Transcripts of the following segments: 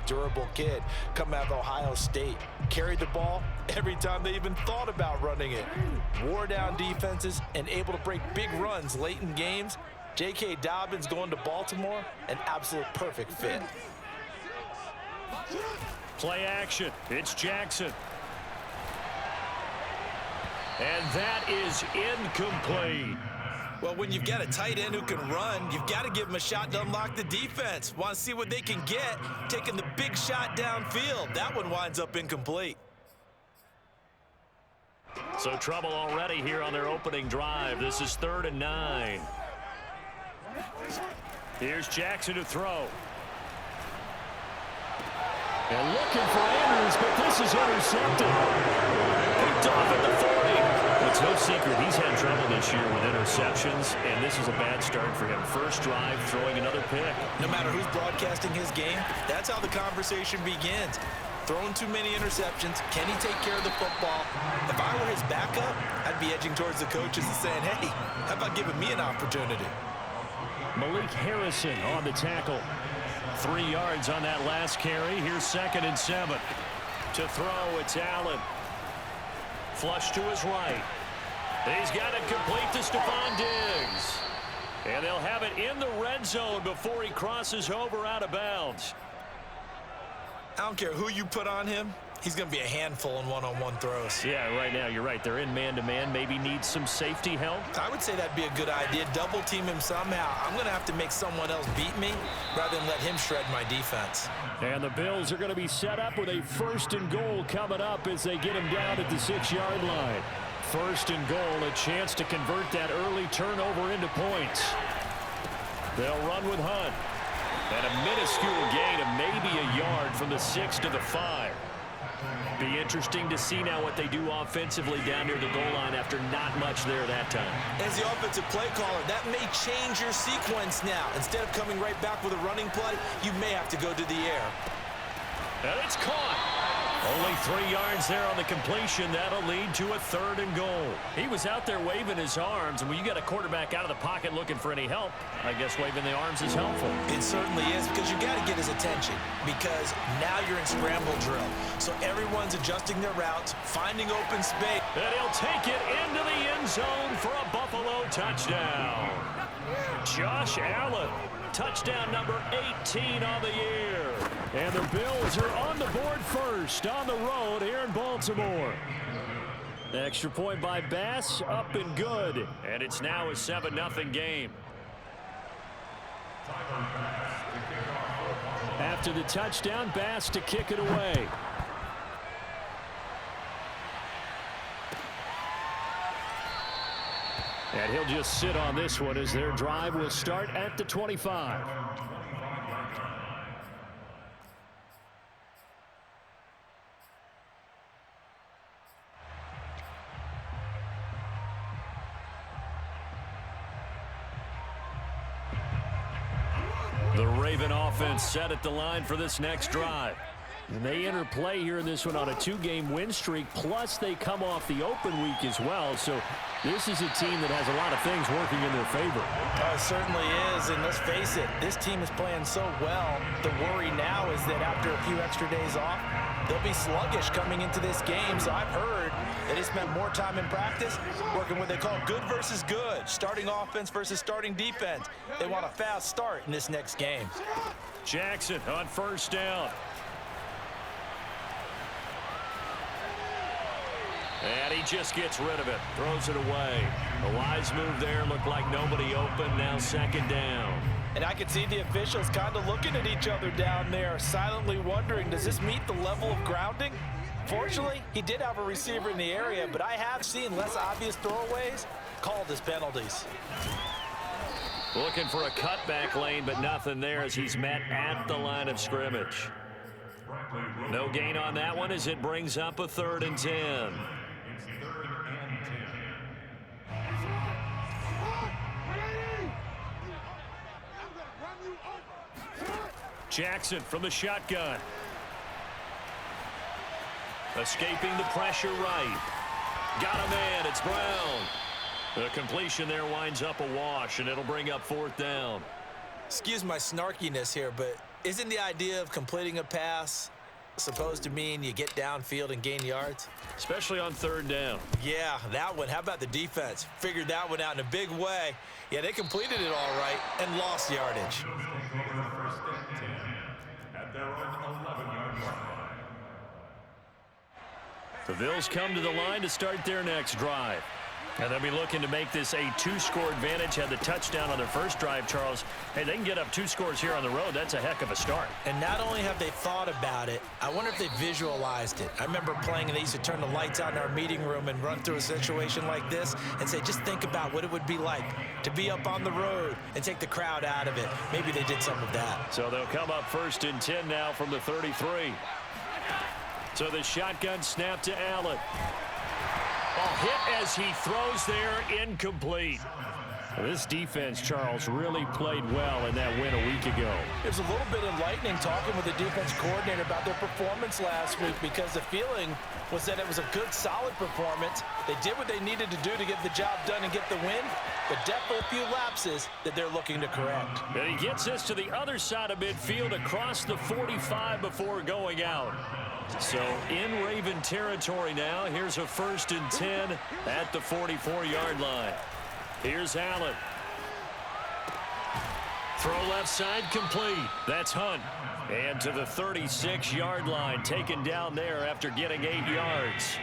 durable kid coming out of Ohio State. Carried the ball every time they even thought about running it. Wore down defenses and able to break big runs late in games. J.K. Dobbins going to Baltimore, an absolute perfect fit. Play action. It's Jackson. And that is incomplete. Well, when you've got a tight end who can run, you've got to give him a shot to unlock the defense. Want to see what they can get, taking the big shot downfield. That one winds up incomplete. So trouble already here on their opening drive. This is 3rd and 9. Here's Jackson to throw. And looking for Andrews, but this is intercepted. Picked off at the 40. It's no secret he's had trouble this year with interceptions, and this is a bad start for him. First drive, throwing another pick. No matter who's broadcasting his game, that's how the conversation begins. Throwing too many interceptions, can he take care of the football? If I were his backup, I'd be edging towards the coaches and saying, hey, how about giving me an opportunity? Malik Harrison on the tackle. 3 yards on that last carry. Here's 2nd and 7. To throw, it's Allen. Flush to his right. He's got it complete to Stephon Diggs. And they'll have it in the red zone before he crosses over out of bounds. I don't care who you put on him. He's going to be a handful in one-on-one throws. Yeah, right now, you're right. They're in man-to-man. Maybe needs some safety help. I would say that'd be a good idea. Double team him somehow. I'm going to have to make someone else beat me rather than let him shred my defense. And the Bills are going to be set up with a 1st and goal coming up as they get him down at the 6-yard line. 1st and goal, a chance to convert that early turnover into points. They'll run with Hunt. And a minuscule gain of maybe a yard from the 6 to the 5. Be interesting to see now what they do offensively down near the goal line after not much there that time. As the offensive play caller, that may change your sequence now. Instead of coming right back with a running play, you may have to go to the air. And it's caught. Only 3 yards there on the completion. That'll lead to a 3rd and goal. He was out there waving his arms, and when you got a quarterback out of the pocket looking for any help, I guess waving the arms is helpful. It certainly is, because you got to get his attention, because now you're in scramble drill. So everyone's adjusting their routes, finding open space. And he'll take it into the end zone for a Buffalo touchdown. Josh Allen, touchdown number 18 on the year. And the Bills are on the board first on the road here in Baltimore. Extra point by Bass, up and good. And it's now a 7-0 game. After the touchdown, Bass to kick it away. And he'll just sit on this one as their drive will start at the 25. The Raven offense set at the line for this next drive. And they enter play here in this one on a 2-game win streak, plus they come off the open week as well. So this is a team that has a lot of things working in their favor. Oh, it certainly is, and let's face it, this team is playing so well. The worry now is that after a few extra days off, they'll be sluggish coming into this game. So I've heard that they spent more time in practice working what they call good versus good, starting offense versus starting defense. They want a fast start in this next game. Jackson on 1st down. And he just gets rid of it, throws it away. A wise move there, looked like nobody open, now 2nd down. And I can see the officials kind of looking at each other down there, silently wondering, does this meet the level of grounding? Fortunately, he did have a receiver in the area, but I have seen less obvious throwaways called as penalties. Looking for a cutback lane, but nothing there as he's met at the line of scrimmage. No gain on that one as it brings up a 3rd and 10. Jackson from the shotgun. Escaping the pressure right. Got a man, it's Brown. The completion there winds up a wash, and it'll bring up 4th down. Excuse my snarkiness here, but Isn't the idea of completing a pass supposed to mean you get downfield and gain yards? Especially on third down. Yeah, that one. How about the defense? Figured that one out in a big way. Yeah, they completed it all right and lost yardage. The Bills come to the line to start their next drive. And they'll be looking to make this a two-score advantage. Had the touchdown on their first drive, Charles. Hey, they can get up 2 scores here on the road. That's a heck of a start. And not only have they thought about it, I wonder if they visualized it. I remember playing, and they used to turn the lights out in our meeting room and run through a situation like this and say, just think about what it would be like to be up on the road and take the crowd out of it. Maybe they did some of that. So they'll come up 1st and 10 now from the 33. So the shotgun snap to Allen. Hit as he throws there, incomplete. This defense, Charles, really played well in that win a week ago. It was a little bit enlightening talking with the defense coordinator about their performance last week, because the feeling was that it was a good, solid performance. They did what they needed to do to get the job done and get the win, but definitely a few lapses that they're looking to correct. And he gets us to the other side of midfield across the 45 before going out. So in Raven territory now. Here's a 1st and 10 at the 44-yard line. Here's Allen. Throw left side complete. That's Hunt. And to the 36-yard line, taken down there after getting 8 yards.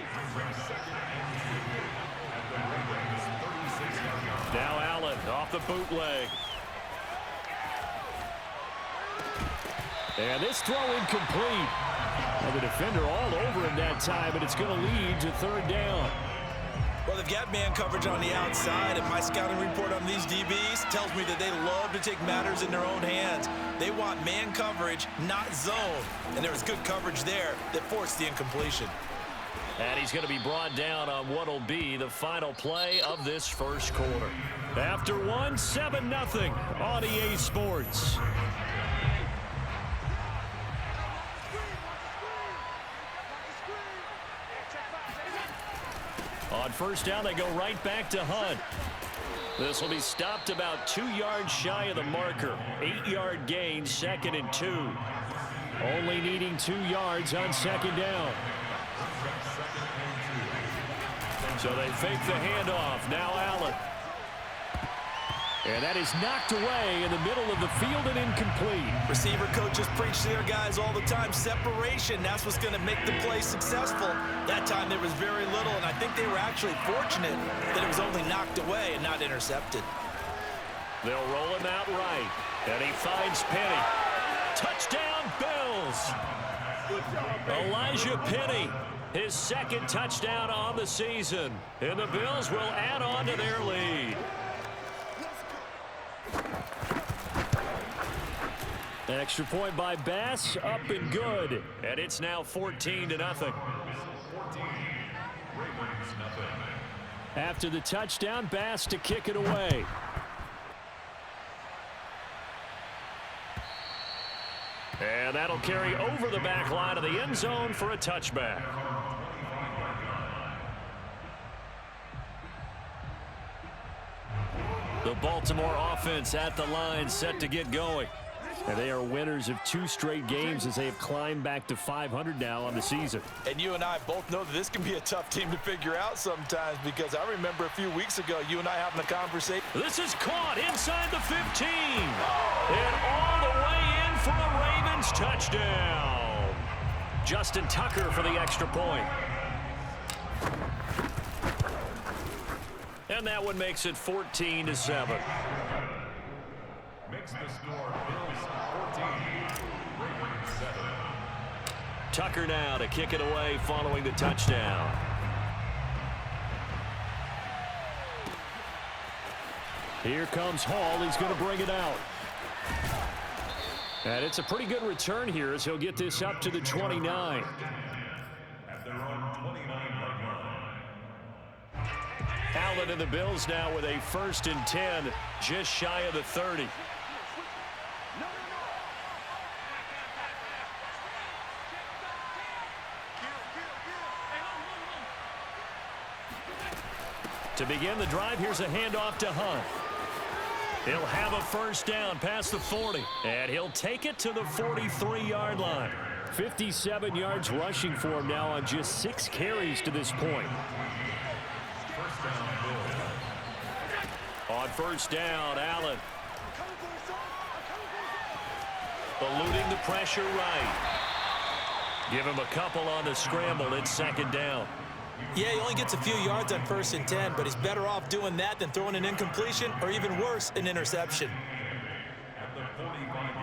Now Allen off the bootleg. And this throw incomplete. Well, the defender all over him that time, but it's going to lead to 3rd down. Well, they've got man coverage on the outside, and my scouting report on these DBs tells me that they love to take matters in their own hands. They want man coverage, not zone. And there was good coverage there that forced the incompletion. And he's going to be brought down on what will be the final play of this first quarter. After one, 7-0 on EA Sports. On 1st down, they go right back to Hunt. This will be stopped about 2 yards shy of the marker. 8-yard gain, 2nd and 2. Only needing 2 yards on 2nd down. So they fake the handoff. Now Allen. And that is knocked away in the middle of the field and incomplete. Receiver coaches preach to their guys all the time. Separation, that's what's going to make the play successful. That time there was very little, and I think they were actually fortunate that it was only knocked away and not intercepted. They'll roll him out right, and he finds Penny. Touchdown, Bills! Elijah Penny, his 2nd touchdown on the season. And the Bills will add on to their lead. Extra point by Bass, up and good. And it's now 14-0. After the touchdown, Bass to kick it away. And that'll carry over the back line of the end zone for a touchback. The Baltimore offense at the line, set to get going. And they are winners of 2 straight games as they have climbed back to 500 now on the season. And you and I both know that this can be a tough team to figure out sometimes, because I remember a few weeks ago you and I having a conversation. This is caught inside the 15. And all the way in for a Ravens touchdown. Justin Tucker for the extra point. And that one makes it 14-7. Makes the score Bills 14, Ravens 7. Tucker now to kick it away following the touchdown. Here comes Hall. He's going to bring it out. And it's a pretty good return here as he'll get this up to the 29. At their own 29-yard line. Allen and the Bills now with a 1st and 10, just shy of the 30. To begin the drive, here's a handoff to Hunt. He'll have a first down past the 40, and he'll take it to the 43-yard line. 57 yards rushing for him now on just 6 carries to this point. First down, Bills. On first down, Allen. Eluding the pressure right. Give him a couple on the scramble. It's second down. Yeah, he only gets a few yards on 1st and 10, but he's better off doing that than throwing an incompletion or even worse, an interception. At the 45-yard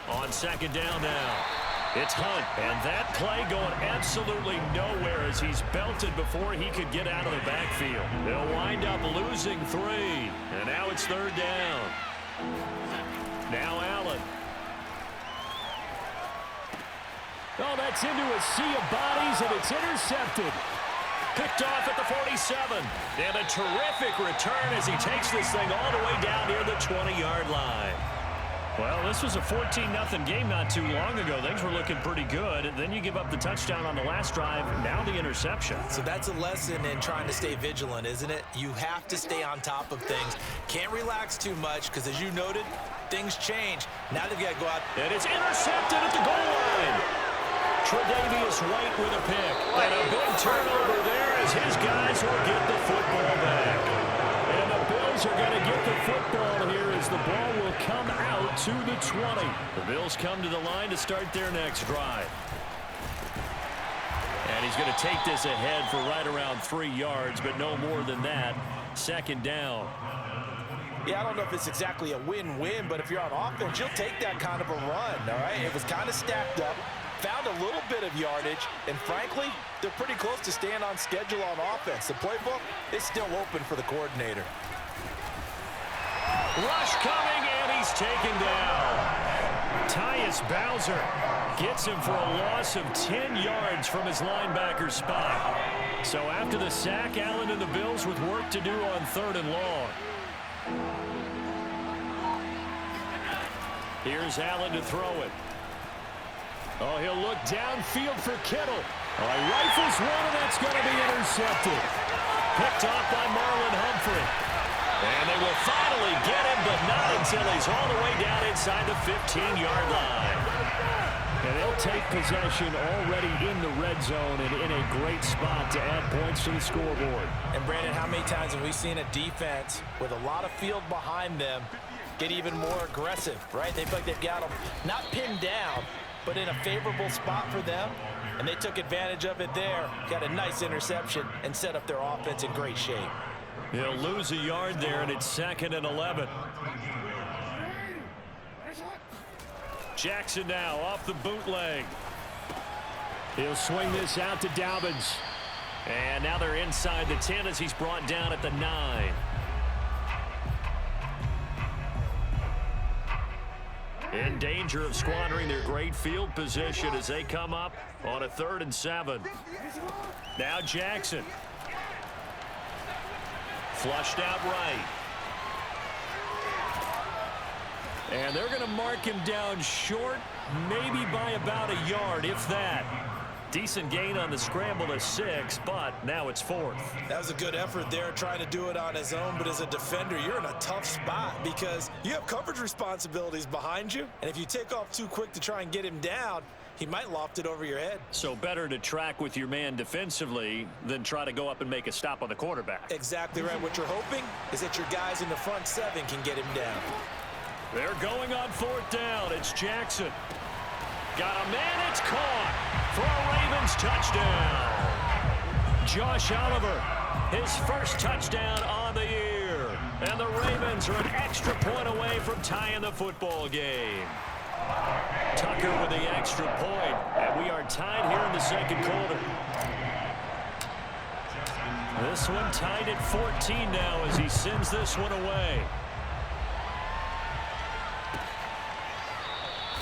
line. On second down now. It's Hunt, and that play going absolutely nowhere as he's belted before he could get out of the backfield. They'll wind up losing 3, and now it's third down. Now Allen. Oh, that's into a sea of bodies, and it's intercepted. Picked off at the 47. And a terrific return as he takes this thing all the way down near the 20-yard line. Well, this was a 14-0 game not too long ago. Things were looking pretty good. And then you give up the touchdown on the last drive. Now the interception. So that's a lesson in trying to stay vigilant, isn't it? You have to stay on top of things. Can't relax too much because, as you noted, things change. Now they've got to go out. And it's intercepted at the goal line. Tre'Davious White with a pick. And a big turnover there as his guys will get the football back. And the Bills are going to get the football here as the ball will come out to the 20. The Bills come to the line to start their next drive. And he's going to take this ahead for right around 3 yards, but no more than that. Second down. Yeah, I don't know if it's exactly a win-win, but if you're on offense, you'll take that kind of a run, all right? It was kind of stacked up, found a little bit of yardage, and frankly, they're pretty close to staying on schedule on offense. The playbook is still open for the coordinator. Rush coming, and he's taken down. Tyus Bowser gets him for a loss of 10 yards from his linebacker spot. So after the sack, Allen and the Bills with work to do on 3rd and long. Here's Allen to throw it. Oh, he'll look downfield for Kittle. Oh, he rifles one, and that's going to be intercepted. Picked off by Marlon Humphrey. And they will finally get him, but not until he's all the way down inside the 15-yard line. And they'll take possession already in the red zone and in a great spot to add points to the scoreboard. And, Brandon, how many times have we seen a defense with a lot of field behind them get even more aggressive, right? They feel like they've got them not pinned down, but in a favorable spot for them, and they took advantage of it there, got a nice interception, and set up their offense in great shape. He'll lose a yard there, and it's 2nd and 11. Jackson now off the bootleg. He'll swing this out to Dobbins. And now they're inside the 10 as he's brought down at the 9. In danger of squandering their great field position as they come up on a 3rd and 7. Now Jackson. Flushed out right. And they're going to mark him down short, maybe by about a yard, if that. Decent gain on the scramble to 6, but now it's 4th. That was a good effort there, trying to do it on his own, but as a defender, you're in a tough spot because you have coverage responsibilities behind you, and if you take off too quick to try and get him down, he might loft it over your head. So better to track with your man defensively than try to go up and make a stop on the quarterback. Exactly right. What you're hoping is that your guys in the front 7 can get him down. They're going on 4th down. It's Jackson. Got a man, it's caught for a Ravens touchdown. Josh Oliver, his first touchdown on the year. And the Ravens are an extra point away from tying the football game. Tucker with the extra point, and we are tied here in the 2nd quarter. This one tied at 14 now as he sends this one away.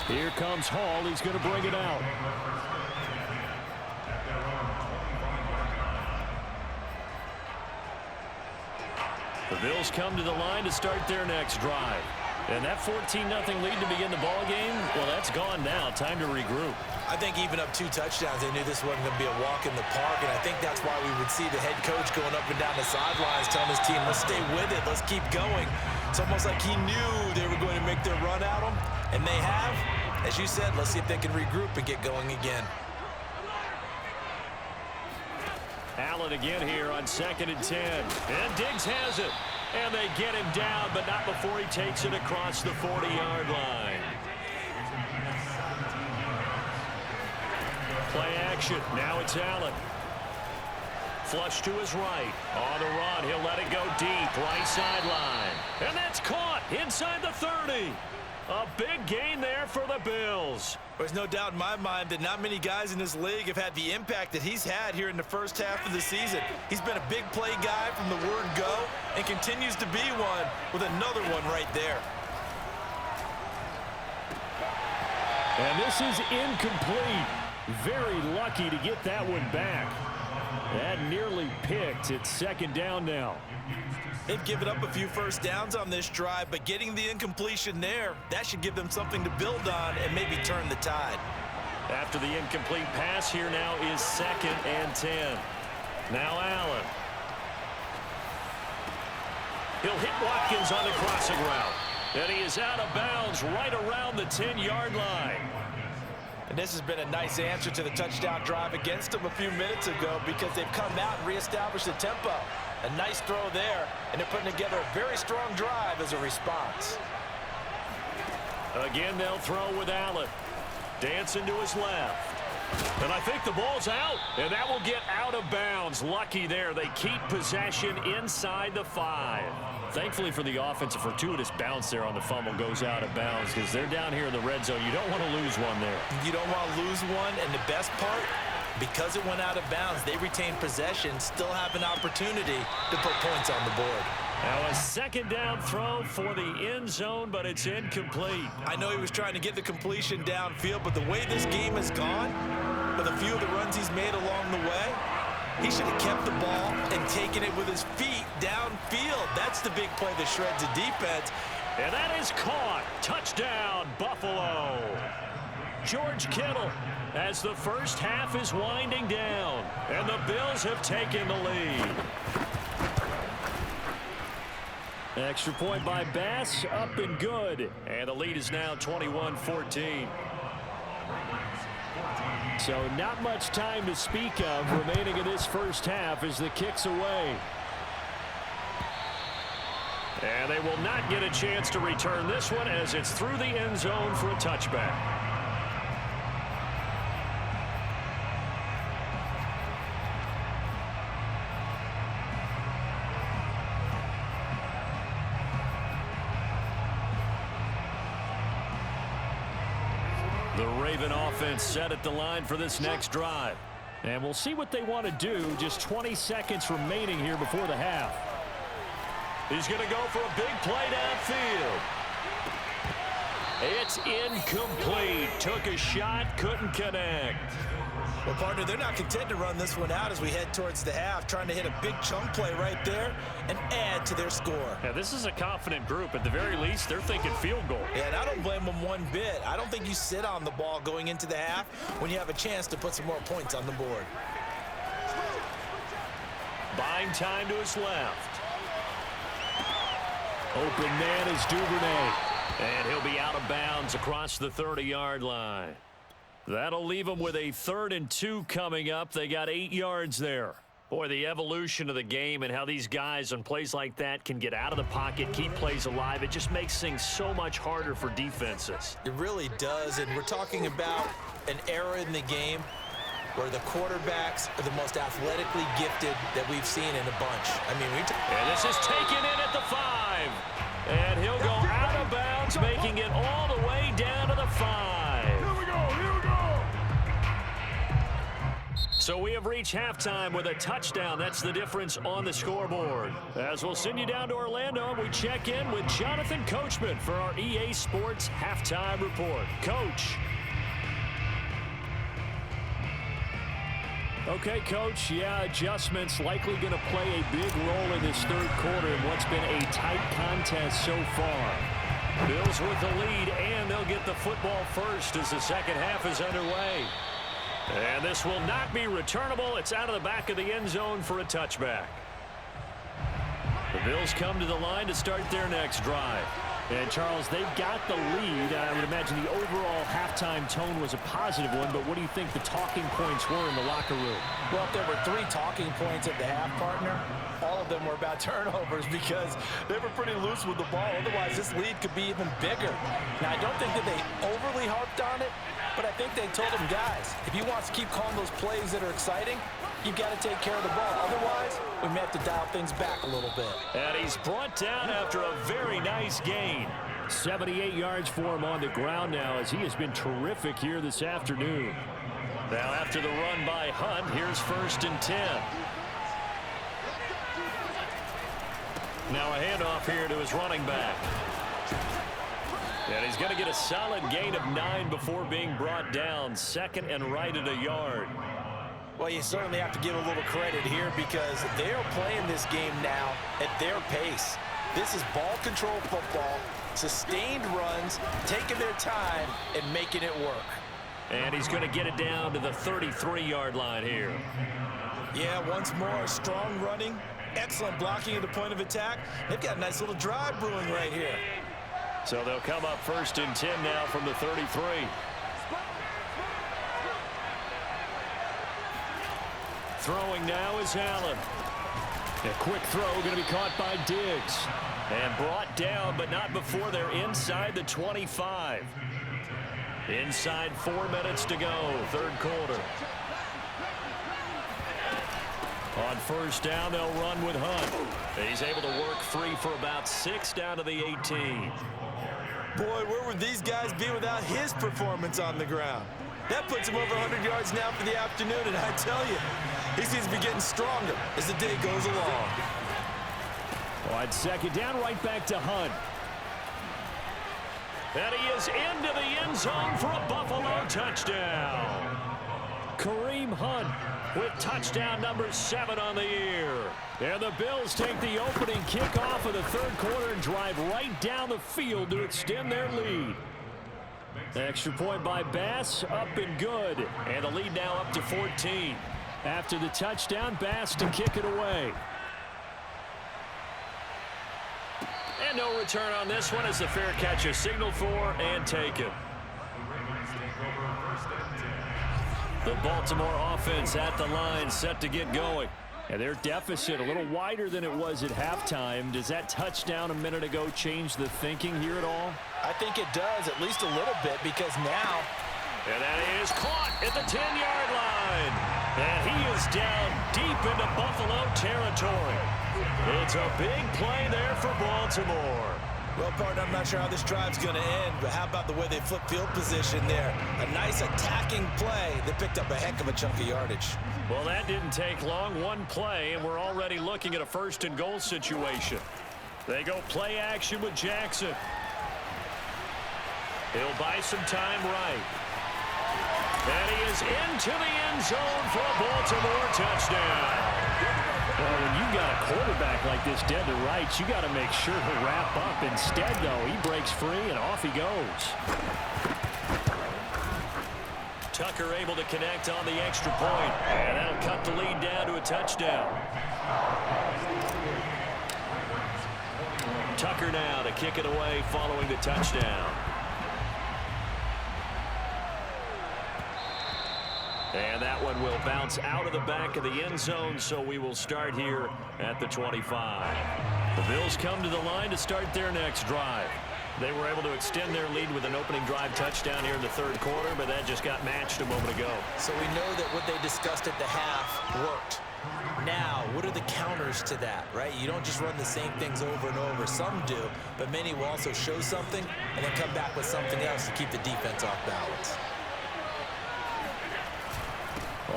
Here comes Hall. He's going to bring it out. The Bills come to the line to start their next drive. And that 14-0 lead to begin the ball game, well, that's gone now. Time to regroup. I think even up 2 touchdowns, they knew this wasn't going to be a walk in the park, and I think that's why we would see the head coach going up and down the sidelines telling his team, let's stay with it, let's keep going. It's almost like he knew they were going to make their run at him, and they have. As you said, let's see if they can regroup and get going again. Allen again here on 2nd and 10. And Diggs has it. And they get him down, but not before he takes it across the 40-yard line. Play action. Now it's Allen. Flush to his right. On the run. He'll let it go deep. Right sideline. And that's caught inside the 30. A big gain there for the Bills. There's no doubt in my mind that not many guys in this league have had the impact that he's had here in the first half of the season. He's been a big play guy from the word go and continues to be one with another one right there. And this is incomplete. Very lucky to get that one back. That nearly picked. It's 2nd down now. They've given up a few first downs on this drive, but getting the incompletion there, that should give them something to build on and maybe turn the tide. After the incomplete pass, here now is 2nd and 10. Now Allen. He'll hit Watkins on the crossing route. And he is out of bounds right around the 10-yard line. And this has been a nice answer to the touchdown drive against them a few minutes ago because they've come out and reestablished the tempo. A nice throw there, and they're putting together a very strong drive as a response. Again, they'll throw with Allen. Dancing to his left. And I think the ball's out, and that will get out of bounds. Lucky there. They keep possession inside the 5. Thankfully for the offense, a fortuitous bounce there on the fumble goes out of bounds because they're down here in the red zone. You don't want to lose one there. You don't want to lose one, and the best part, because it went out of bounds, they retain possession, still have an opportunity to put points on the board. Now a 2nd down throw for the end zone, but it's incomplete. I know he was trying to get the completion downfield, but the way this game has gone, with a few of the runs he's made along the way, he should have kept the ball and taken it with his feet downfield. That's the big play that shreds a defense. And that is caught. Touchdown, Buffalo. George Kittle as the first half is winding down, and the Bills have taken the lead. Extra point by Bass, up and good. And the lead is now 21-14. So not much time to speak of remaining in this first half as the kick's away. And they will not get a chance to return this one as it's through the end zone for a touchback. The Raven offense set at the line for this next drive. And we'll see what they want to do. Just 20 seconds remaining here before the half. He's going to go for a big play downfield. It's incomplete. Took a shot, couldn't connect. Well, partner, they're not content to run this one out as we head towards the half, trying to hit a big chunk play right there and add to their score. Yeah, this is a confident group. At the very least, they're thinking field goal. Yeah, and I don't blame them one bit. I don't think you sit on the ball going into the half when you have a chance to put some more points on the board. Buying time to his left. Open man is Duvernay. And he'll be out of bounds across the 30-yard line. That'll leave them with a 3rd and 2 coming up. They got 8 yards there. Boy, the evolution of the game and how these guys on plays like that can get out of the pocket, keep plays alive, it just makes things so much harder for defenses. It really does, and we're talking about an era in the game where the quarterbacks are the most athletically gifted that we've seen in a bunch. I mean, and this is taken in at the 5. And he'll go out of bounds, making it all the way down to the 5. Here we go. So we have reached halftime with a touchdown. That's the difference on the scoreboard. As we'll send you down to Orlando, we check in with Jonathan Coachman for our EA Sports Halftime Report. Coach. Okay, Coach, yeah, adjustments likely going to play a big role in this third quarter in what's been a tight contest so far. Bills with the lead, and they'll get the football first as the second half is underway. And this will not be returnable. It's out of the back of the end zone for a touchback. The Bills come to the line to start their next drive. And, Charles, they've got the lead. I would imagine the overall halftime tone was a positive one, but what do you think the talking points were in the locker room? Well, if there were 3 talking points at the half, partner, all of them were about turnovers because they were pretty loose with the ball. Otherwise, this lead could be even bigger. Now, I don't think that they overly harped on it, but I think they told them, guys, if you want to keep calling those plays that are exciting, you've got to take care of the ball. Otherwise, we may have to dial things back a little bit. And he's brought down after a very nice gain. 78 yards for him on the ground now as he has been terrific here this afternoon. Now after the run by Hunt, here's 1st and 10. Now a handoff here to his running back. And he's going to get a solid gain of 9 before being brought down. 2nd and right at a yard. Well, you certainly have to give a little credit here because they are playing this game now at their pace. This is ball control football, sustained runs, taking their time and making it work. And he's going to get it down to the 33-yard line here. Yeah, once more, strong running, excellent blocking at the point of attack. They've got a nice little drive brewing right here. So they'll come up 1st and 10 now from the 33. Throwing now is Allen. A quick throw going to be caught by Diggs. And brought down, but not before they're inside the 25. Inside 4 minutes to go, 3rd quarter. On 1st down, they'll run with Hunt. He's able to work free for about 6 down to the 18. Boy, where would these guys be without his performance on the ground? That puts him over 100 yards now for the afternoon, and I tell you, he seems to be getting stronger as the day goes along. On 2nd down, right back to Hunt. And he is into the end zone for a Buffalo touchdown. Kareem Hunt with touchdown number 7 on the year. And the Bills take the opening kickoff of the 3rd quarter and drive right down the field to extend their lead. Extra point by Bass, up and good. And the lead now up to 14. After the touchdown, Bass to kick it away. And no return on this one as the fair catch is signaled for and taken. The Baltimore offense at the line, set to get going. And their deficit a little wider than it was at halftime. Does that touchdown a minute ago change the thinking here at all? I think it does, at least a little bit, because now... And that is caught at the 10-yard line. And he is down deep into Buffalo territory. It's a big play there for Baltimore. Well, partner, I'm not sure how this drive's going to end, but how about the way they flip field position there? A nice attacking play that picked up a heck of a chunk of yardage. Well, that didn't take long. One play, and we're already looking at a 1st and goal situation. They go play action with Jackson. He'll buy some time right. And he is into the end zone for a Baltimore touchdown. Well, when you got a quarterback like this dead to rights, you got to make sure to wrap up. Instead, though, he breaks free and off he goes. Tucker able to connect on the extra point, and that'll cut the lead down to a touchdown. Tucker now to kick it away following the touchdown. And that one will bounce out of the back of the end zone, so we will start here at the 25. The Bills come to the line to start their next drive. They were able to extend their lead with an opening drive touchdown here in the 3rd quarter, but that just got matched a moment ago. So we know that what they discussed at the half worked. Now, what are the counters to that, right? You don't just run the same things over and over. Some do, but many will also show something and then come back with something else to keep the defense off balance.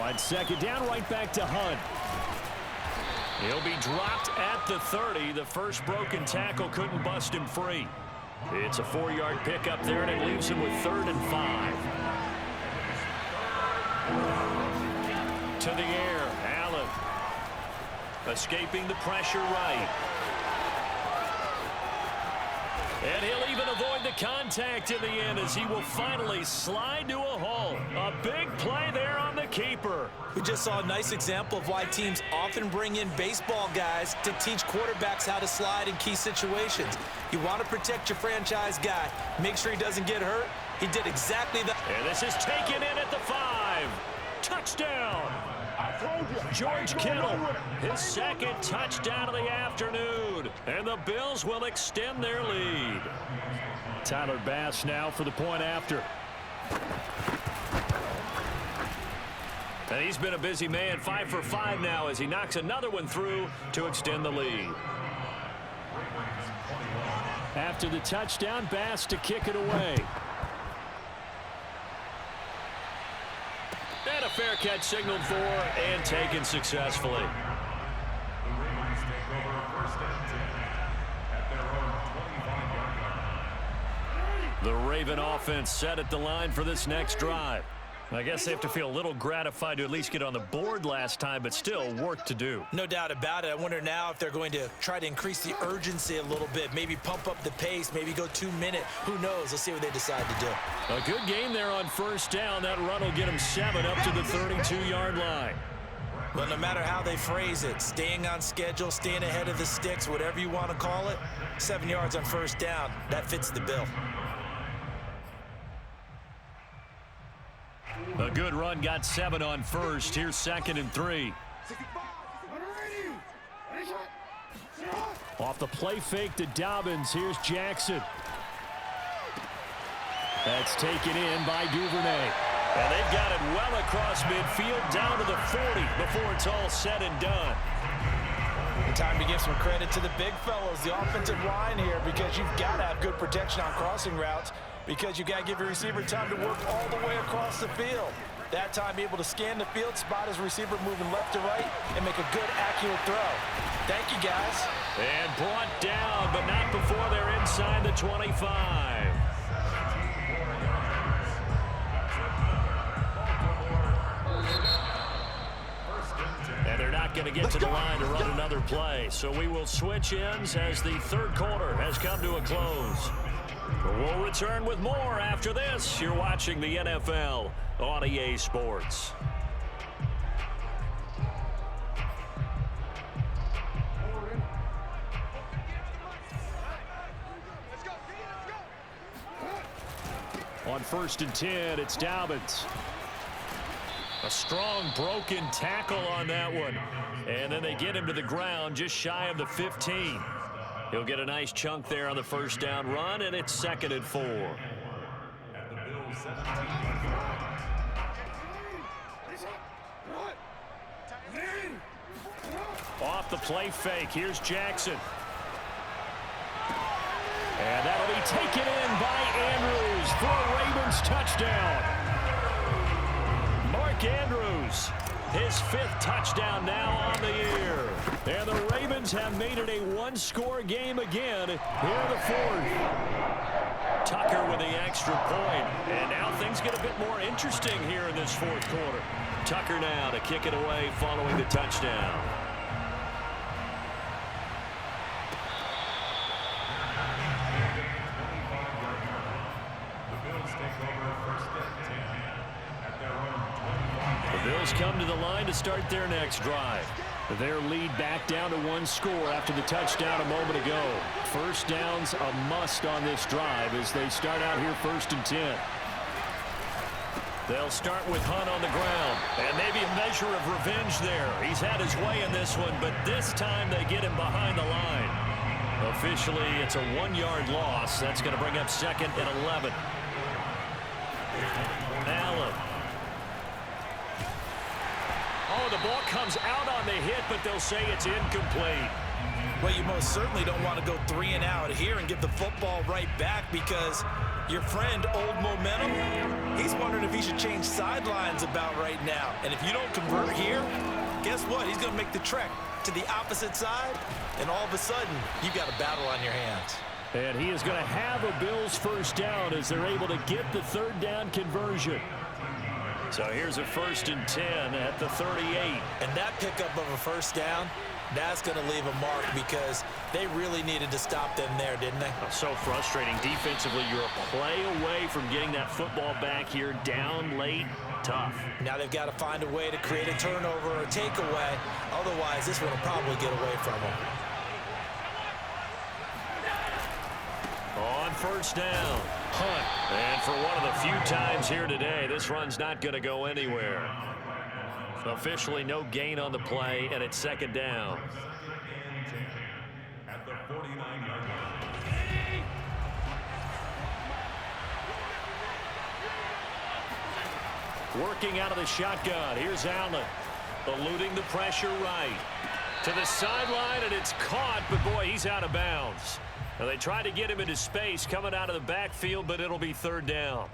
On 2nd down, right back to Hunt. He'll be dropped at the 30. The first broken tackle couldn't bust him free. It's a 4-yard pickup there, and it leaves him with 3rd and 5. To the air, Allen. Escaping the pressure right. And he'll even a avoid the contact in the end as he will finally slide to a halt. A big play there on the keeper. We just saw a nice example of why teams often bring in baseball guys to teach quarterbacks how to slide in key situations. You want to protect your franchise guy. Make sure he doesn't get hurt. He did exactly that. And this is taken in at the 5. Touchdown. George Kittle, his second touchdown of the afternoon. And the Bills will extend their lead. Tyler Bass now for the point after. And he's been a busy man, 5 for 5 now as he knocks another one through to extend the lead. After the touchdown, Bass to kick it away. And a fair catch signaled for and taken successfully. The Ravens take over 1st and 10 at their own 25-yard line. The Raven offense set at the line for this next drive. I guess they have to feel a little gratified to at least get on the board last time, but still work to do. No doubt about it. I wonder now if they're going to try to increase the urgency a little bit, maybe pump up the pace, maybe go 2-minute. Who knows? Let's see what they decide to do. A good game there on 1st down. That run will get them 7 up to the 32-yard line. But no matter how they phrase it, staying on schedule, staying ahead of the sticks, whatever you want to call it, 7 yards on 1st down, that fits the bill. A good run got 7 on 1st. Here's 2nd and 3. Off the play fake to Dobbins. Here's Jackson. That's taken in by Duvernay. And they've got it well across midfield down to the 40 before it's all said and done. Time to give some credit to the big fellows, the offensive line here, because you've got to have good protection on crossing routes, because you got to give your receiver time to work all the way across the field. That time, be able to scan the field, spot his receiver moving left to right, and make a good, accurate throw. Thank you, guys. And brought down, but not before they're inside the 25. And they're not going to get to the line to run another play. So we will switch ends as the 3rd quarter has come to a close. We'll return with more after this. You're watching the NFL on EA Sports. On 1st and 10, it's Dobbins. A strong broken tackle on that one. And then they get him to the ground just shy of the 15. He'll get a nice chunk there on the 1st down run, and it's 2nd and 4. At the Bills 17. Off the play fake, here's Jackson. And that'll be taken in by Andrews for a Ravens touchdown. Mark Andrews, his 5th touchdown now on the year. And the Ravens have made it a 1-score game again here in the 4th. Tucker with the extra point. And now things get a bit more interesting here in this 4th quarter. Tucker now to kick it away following the touchdown. Bills come to the line to start their next drive. Their lead back down to 1 score after the touchdown a moment ago. 1st down's a must on this drive as they start out here 1st and 10. They'll start with Hunt on the ground, and maybe a measure of revenge there. He's had his way in this one, but this time they get him behind the line. Officially, it's a 1-yard loss. That's going to bring up 2nd and 11. Allen. Oh, the ball comes out on the hit, but they'll say it's incomplete. Well, you most certainly don't want to go 3 and out here and give the football right back, because your friend, Old Momentum, he's wondering if he should change sidelines about right now. And if you don't convert here, guess what? He's going to make the trek to the opposite side, and all of a sudden, you've got a battle on your hands. And he is going to have a Bills 1st down as they're able to get the 3rd down conversion. So here's a 1st and 10 at the 38. And that pickup of a 1st down, that's going to leave a mark, because They really needed to stop them there, didn't they? So frustrating. Defensively, you're a play away from getting that football back here. Down late, tough. Now they've got to find a way to create a turnover or a takeaway. Otherwise, this one will probably get away from them. On first down, punt. And for one of the few times here today, this run's not going to go anywhere. Officially no gain on the play, and it's second down. At the 49-yard line. Working out of the shotgun. Here's Allen. Eluding the pressure right. To the sideline, and it's caught, but boy, he's out of bounds. Now they tried to get him into space coming out of the backfield, but it'll be third down.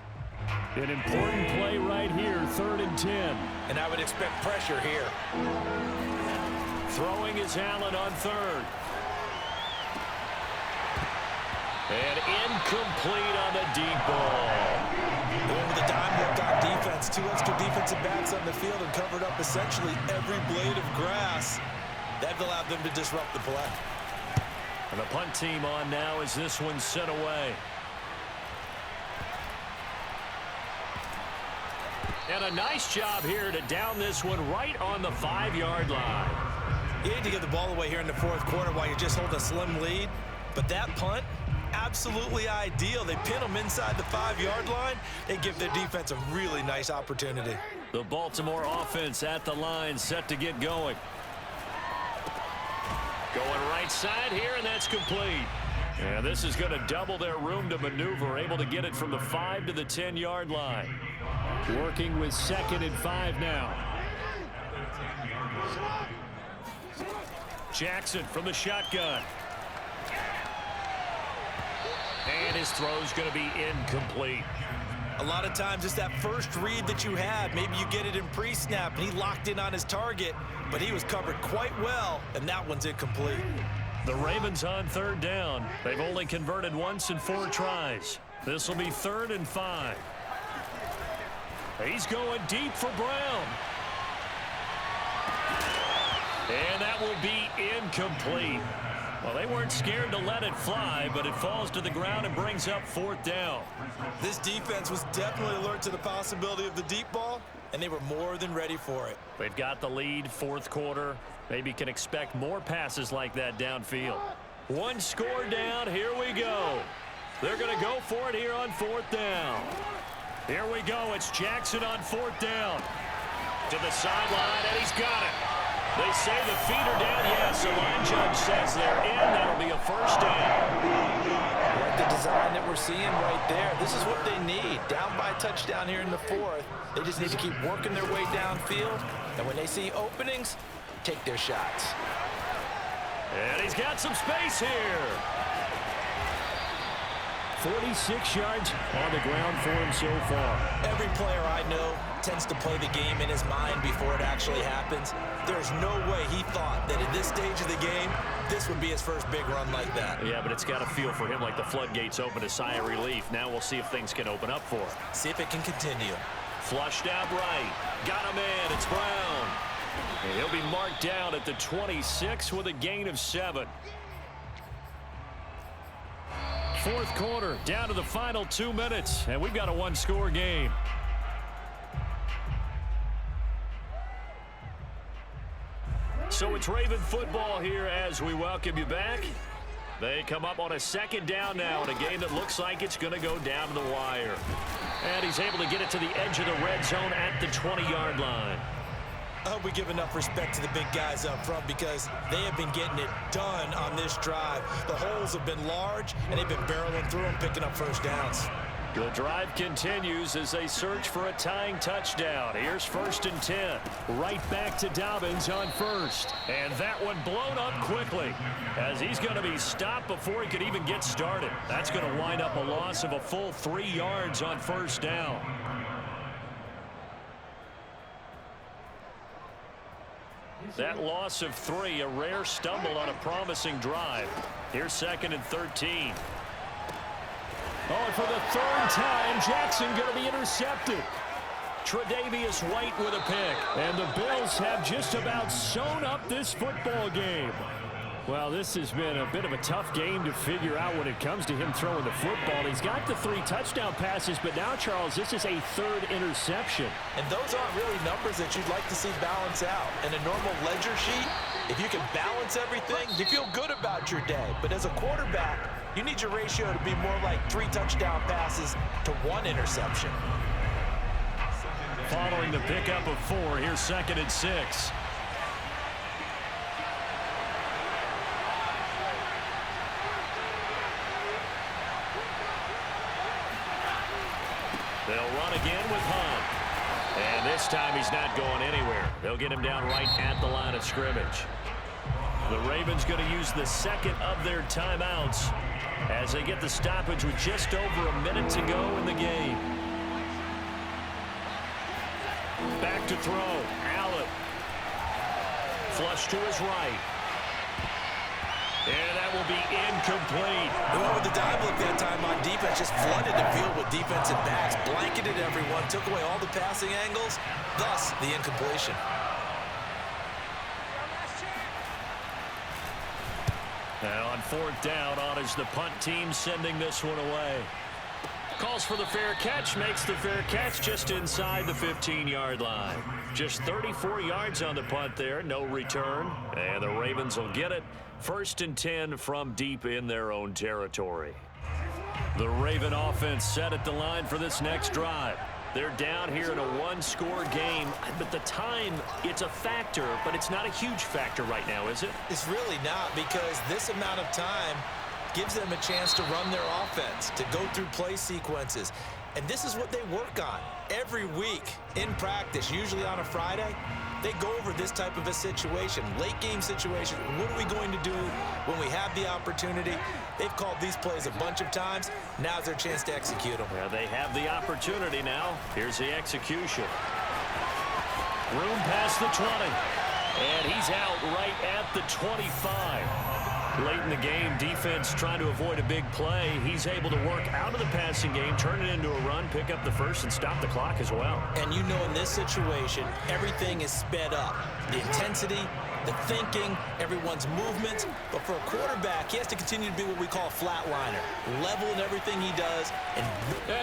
An important play right here, 3rd and 10. And I would expect pressure here. Throwing is Allen on 3rd. And incomplete on the deep ball. Going with the dime look on defense. 2 extra defensive backs on the field and covered up essentially every blade of grass. That allowed them to disrupt the play. And the punt team on now as this one's sent away. And a nice job here to down this one right on the 5-yard line. You need to get the ball away here in the 4th quarter while you're just holding a slim lead. But that punt, absolutely ideal. They pin them inside the 5-yard line. They give their defense a really nice opportunity. The Baltimore offense at the line, set to get going. Going right side here, and that's complete. And this is going to double their room to maneuver, able to get it from the 5 to the 10-yard line. Working with 2nd and 5 now. Jackson from the shotgun. And his throw's going to be incomplete. A lot of times it's that first read that you had. Maybe you get it in pre-snap, and he locked in on his target, but he was covered quite well, and that one's incomplete. The Ravens on 3rd down. They've only converted once in 4 tries. This will be 3rd and 5. He's going deep for Brown. And that will be incomplete. Well, they weren't scared to let it fly, but it falls to the ground and brings up 4th down. This defense was definitely alert to the possibility of the deep ball, and they were more than ready for it. They've got the lead, 4th quarter. Maybe can expect more passes like that downfield. 1 score down. Here we go. They're going to go for it here on 4th down. Here we go. It's Jackson on 4th down. To the sideline, and he's got it. They say the feet are down. Yes, the line judge says they're in. That'll be a first down. Like the design that we're seeing right there. This is what they need. Down by a touchdown here in the 4th. They just need to keep working their way downfield. And when they see openings, take their shots. And he's got some space here. 46 yards on the ground for him so far. Every player I know tends to play the game in his mind before it actually happens. There's no way he thought that at this stage of the game, this would be his first big run like that. Yeah, but it's got to feel for him like the floodgates open, a sigh of relief. Now we'll see if things can open up for him. See if it can continue. Flushed out right. Got him in. It's Brown. And he'll be marked down at the 26 with a gain of 7. 4th quarter, down to the final 2 minutes, and we've got a 1-score game. So it's Raven football here as we welcome you back. They come up on a 2nd down now in a game that looks like it's going to go down to the wire. And he's able to get it to the edge of the red zone at the 20-yard line. I hope we give enough respect to the big guys up front because they have been getting it done on this drive. The holes have been large, and they've been barreling through them, picking up first downs. The drive continues as they search for a tying touchdown. Here's 1st and 10. Right back to Dobbins on 1st. And that one blown up quickly as he's going to be stopped before he could even get started. That's going to wind up a loss of a full 3 yards on 1st down. That loss of 3, a rare stumble on a promising drive. Here's 2nd and 13. Oh, and for the 3rd time, Jackson going to be intercepted. Tre'Davious White with a pick. And the Bills have just about sewn up this football game. Well, this has been a bit of a tough game to figure out when it comes to him throwing the football. He's got the 3 touchdown passes, but now, Charles, this is a 3rd interception. And those aren't really numbers that you'd like to see balance out. In a normal ledger sheet, if you can balance everything, you feel good about your day. But as a quarterback, you need your ratio to be more like 3 touchdown passes to 1 interception. Following the pickup of 4, here's 2nd and 6. They'll run again with Hunt. And this time he's not going anywhere. They'll get him down right at the line of scrimmage. The Ravens going to use the 2nd of their timeouts as they get the stoppage with just over a minute to go in the game. Back to throw. Allen. Flush to his right. And that will be incomplete. They went with the dive look that time on defense. Just flooded the field with defensive backs. Blanketed everyone. Took away all the passing angles. Thus, the incompletion. Now on 4th down, on is the punt team sending this one away. Calls for the fair catch, makes the fair catch just inside the 15-yard line. Just 34 yards on the punt there, no return. And the Ravens will get it. 1st and 10 from deep in their own territory. The Raven offense set at the line for this next drive. They're down here in a 1-score game, but the time, it's a factor, but it's not a huge factor right now, is it? It's really not, because this amount of time gives them a chance to run their offense, to go through play sequences. And this is what they work on every week in practice, usually on a Friday. They go over this type of a situation, late game situation. What are we going to do when we have the opportunity? They've called these plays a bunch of times. Now's their chance to execute them. Well, they have the opportunity now. Here's the execution. Room past the 20. And he's out right at the 25. Late in the game, defense trying to avoid a big play. He's able to work out of the passing game, turn it into a run, pick up the 1st, and stop the clock as well. And you know, in this situation, everything is sped up. The intensity, the thinking, everyone's movement. But for a quarterback, he has to continue to be what we call a flatliner. Level in everything he does. And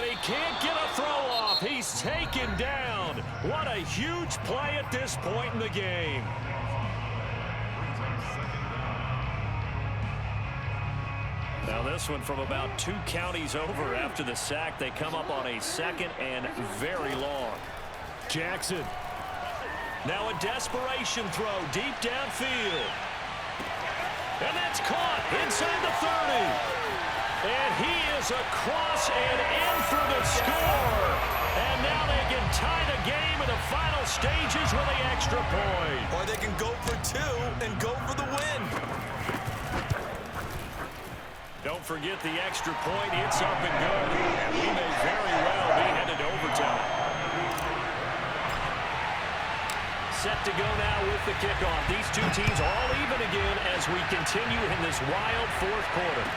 he can't get a throw off. He's taken down. What a huge play at this point in the game. Now this one from about 2 counties over after the sack. They come up on a 2nd and very long. Jackson. Now a desperation throw deep downfield. And that's caught inside the 30. And he is across and in for the score. And now they can tie the game in the final stages with the extra point. Or they can go for 2 and go for the win. Don't forget the extra point. It's up and good. And we may very well be headed to overtime. Set to go now with the kickoff. These 2 teams all even again as we continue in this wild 4th quarter.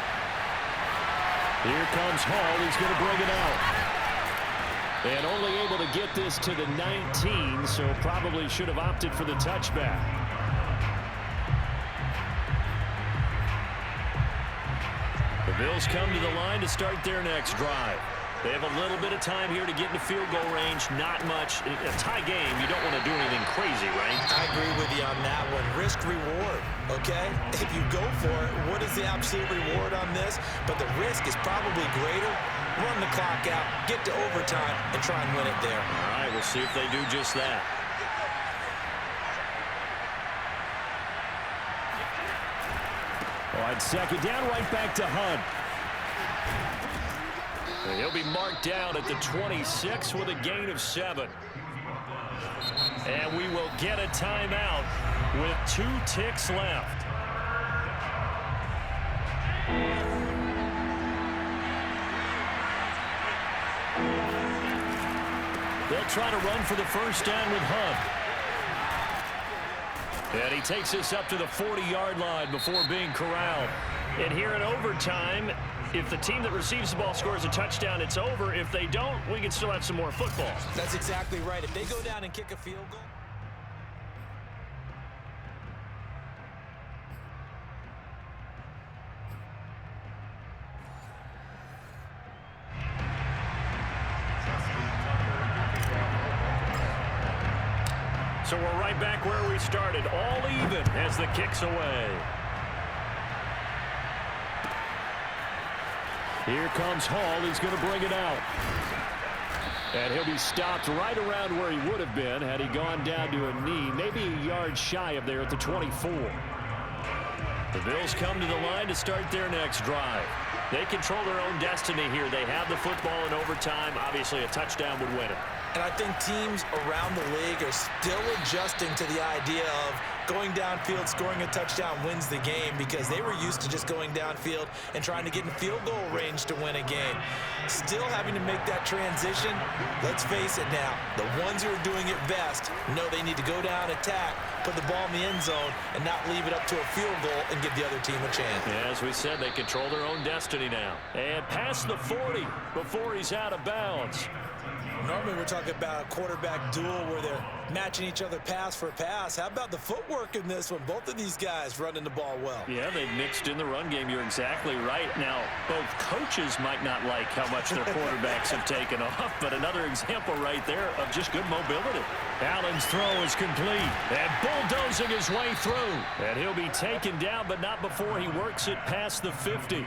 Here comes Hall. He's going to bring it out. And only able to get this to the 19, so probably should have opted for the touchback. The Bills come to the line to start their next drive. They have a little bit of time here to get into field goal range. Not much. A tie game, you don't want to do anything crazy, right? I agree with you on that one. Risk reward, okay? If you go for it, what is the absolute reward on this? But the risk is probably greater. Run the clock out, get to overtime, and try and win it there. All right, we'll see if they do just that. On 2nd down, right back to Hunt. And he'll be marked down at the 26 with a gain of 7. And we will get a timeout with 2 ticks left. They'll try to run for the 1st down with Hunt. And he takes this up to the 40-yard line before being corralled. And here in overtime, if the team that receives the ball scores a touchdown, it's over. If they don't, we can still have some more football. That's exactly right. If they go down and kick a field goal. So we're right back where we started, all even as the kick's away. Here comes Hall. He's going to bring it out. And he'll be stopped right around where he would have been had he gone down to a knee, maybe a yard shy of there at the 24. The Bills come to the line to start their next drive. They control their own destiny here. They have the football in overtime. Obviously, a touchdown would win it. And I think teams around the league are still adjusting to the idea of going downfield, scoring a touchdown wins the game, because they were used to just going downfield and trying to get in field goal range to win a game. Still having to make that transition. Let's face it now, the ones who are doing it best know they need to go down, attack, put the ball in the end zone, and not leave it up to a field goal and give the other team a chance. Yeah, as we said, they control their own destiny now. And past the 40 before he's out of bounds. Normally we're talking about a quarterback duel where they're matching each other pass for pass. How about the footwork in this one? Both of these guys running the ball well. Yeah, they've mixed in the run game. You're exactly right. Now, both coaches might not like how much their quarterbacks have taken off, but another example right there of just good mobility. Allen's throw is complete, and bulldozing his way through. And he'll be taken down, but not before he works it past the 50.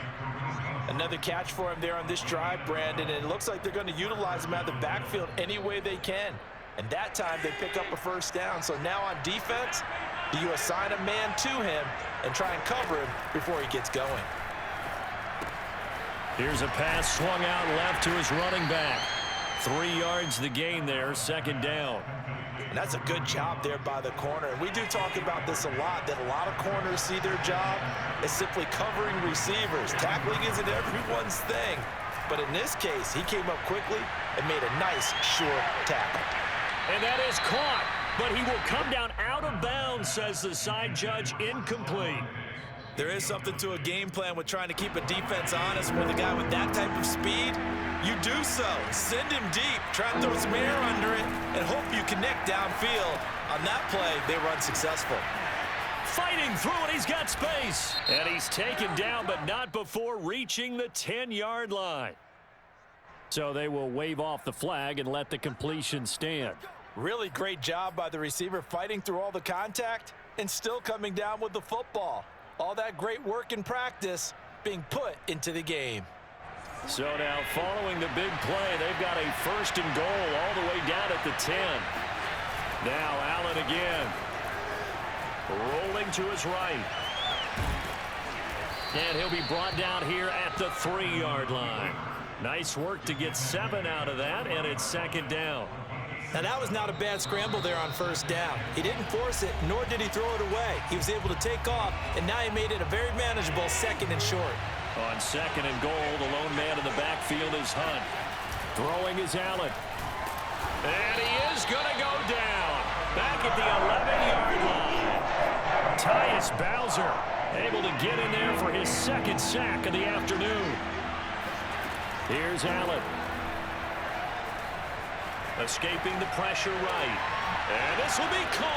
Another catch for him there on this drive, Brandon, and it looks like they're going to utilize him out of the backfield any way they can. And that time they pick up a first down. So now on defense, do you assign a man to him and try and cover him before he gets going? Here's a pass swung out left to his running back. 3 yards the gain there, second down. And that's a good job there by the corner. And we do talk about this a lot, that a lot of corners see their job as simply covering receivers. Tackling isn't everyone's thing. But in this case, he came up quickly and made a nice, short tackle. And that is caught, but he will come down out of bounds, says the side judge, incomplete. There is something to a game plan with trying to keep a defense honest with a guy with that type of speed. You do so. Send him deep. Try and throw some air under it and hope you connect downfield. On that play, they were unsuccessful. Fighting through it, he's got space. And he's taken down, but not before reaching the 10-yard line. So they will wave off the flag and let the completion stand. Really great job by the receiver fighting through all the contact and still coming down with the football. All that great work in practice being put into the game. So now following the big play, they've got a first and goal all the way down at the 10. Now Allen again. Rolling to his right. And he'll be brought down here at the 3-yard line. Nice work to get 7 out of that, and it's second down. Now that was not a bad scramble there on first down. He didn't force it, nor did he throw it away. He was able to take off, and now he made it a very manageable second and short. On second and goal, the lone man in the backfield is Hunt. Throwing is Allen. And he is going to go down. Back at the 11-yard line. Tyus Bowser able to get in there for his second sack of the afternoon. Here's Allen. Escaping the pressure right. And this will be caught.